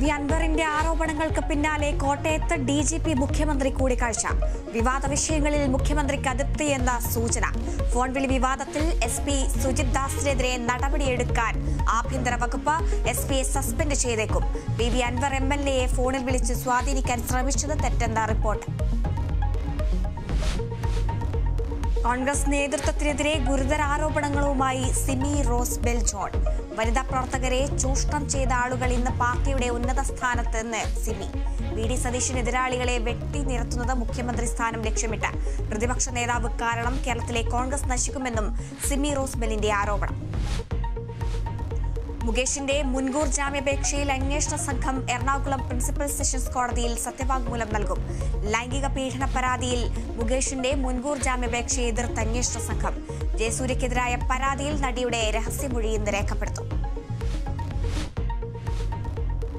P അൻവറിന്റെ ആരോപണങ്ങൾക്ക് പിന്നാലെ കോട്ടയത്ത് ഡിജിപി മുഖ്യമന്ത്രി കൂടിക്കാഴ്ച. വിവാദ വിഷയങ്ങളിൽ മുഖ്യമന്ത്രിക്ക് അതൃപ്തിയെന്ന സൂചന. ഫോൺ വിളി വിവാദത്തിൽ SP സുജിത് ദാസിനെതിരെ നടപടിയെടുക്കാൻ ആഭ്യന്തര വകുപ്പ്. SPയെ സസ്പെൻഡ് ചെയ്തേക്കും. പി അൻവർ MLAയെ ഫോണിൽ വിളിച്ച് സ്വാധീനിക്കാൻ ശ്രമിച്ചത് തെറ്റെന്ന റിപ്പോർട്ട്. കോൺഗ്രസ് നേതൃത്വത്തിനെതിരെ ഗുരുതര ആരോപണങ്ങളുമായി സിമി റോസ് ബെൽ ജോൺ. വനിതാ പ്രവർത്തകരെ ചൂഷണം ചെയ്ത ആളുകൾ ഇന്ന് പാർട്ടിയുടെ ഉന്നത സ്ഥാനത്തെന്ന് സിമി. VD സതീശൻ എതിരാളികളെ വെട്ടി നിരത്തുന്നത് മുഖ്യമന്ത്രി സ്ഥാനം ലക്ഷ്യമിട്ട്. പ്രതിപക്ഷ നേതാവ് കാരണം കേരളത്തിലെ കോൺഗ്രസ് നശിക്കുമെന്നും സിമി റോസ് ബെല്ലിന്റെ ആരോപണം. മുകേഷിന്റെ മുൻകൂർ ജാമ്യാപേക്ഷയിൽ അന്വേഷണ സംഘം എറണാകുളം പ്രിൻസിപ്പൽ സെഷൻസ് കോടതിയിൽ സത്യവാങ്മൂലം നൽകും. ലൈംഗിക പീഡന പരാതിയിൽ മുകേഷിന്റെ മുൻകൂർ ജാമ്യാപേക്ഷയെ എതിർത്ത് അന്വേഷണ സംഘം. ജയസൂര്യക്കെതിരായ പരാതിയിൽ നടിയുടെ രഹസ്യമൊഴി ഇന്ന് രേഖപ്പെടുത്തും.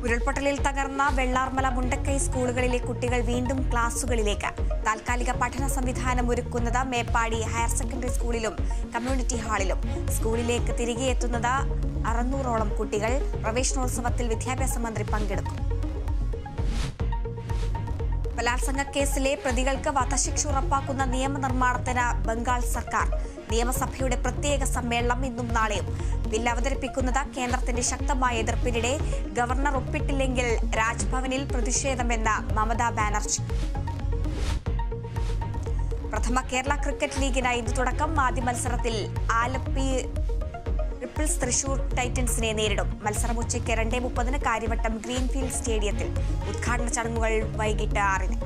ഉരുൾപൊട്ടലിൽ തകർന്ന വെള്ളാർമല മുണ്ടക്കൈ സ്കൂളുകളിലെ കുട്ടികൾ വീണ്ടും ക്ലാസുകളിലേക്ക്. താൽക്കാലിക പഠന സംവിധാനം ഒരുക്കുന്നത് മേപ്പാടി ഹയർ സെക്കൻഡറി സ്കൂളിലും കമ്മ്യൂണിറ്റി ഹാളിലും. സ്കൂളിലേക്ക് തിരികെ എത്തുന്നത് 600ഓളം കുട്ടികൾ. പ്രവേശനോത്സവത്തിൽ വിദ്യാഭ്യാസ മന്ത്രി പങ്കെടുക്കും. ബലാത്സംഗ കേസിലെ പ്രതികൾക്ക് വധശിക്ഷ ഉറപ്പാക്കുന്ന നിയമനിർമ്മാണത്തിന് ബംഗാൾ സർക്കാർ. നിയമസഭയുടെ പ്രത്യേക സമ്മേളനം ഇന്നും നാളെയും. ബിൽ അവതരിപ്പിക്കുന്നത് കേന്ദ്രത്തിന്റെ ശക്തമായ എതിർപ്പിനിടെ. ഗവർണർ ഒപ്പിട്ടില്ലെങ്കിൽ രാജ്ഭവനിൽ പ്രതിഷേധമെന്ന് മമതാ ബാനർജി. പ്രഥമ കേരള ക്രിക്കറ്റ് ലീഗിനായി ഇന്ന് തുടക്കം. ആദ്യ മത്സരത്തിൽ ആലപ്പി റിപ്പിൾസ് തൃശൂർ ടൈറ്റൻസിനെ നേരിടും. മത്സരം ഉച്ചയ്ക്ക് 2:30 കാര്യവട്ടം ഗ്രീൻഫീൽഡ് സ്റ്റേഡിയത്തിൽ. ഉദ്ഘാടന ചടങ്ങുകൾ വൈകിട്ട് 6-ന്.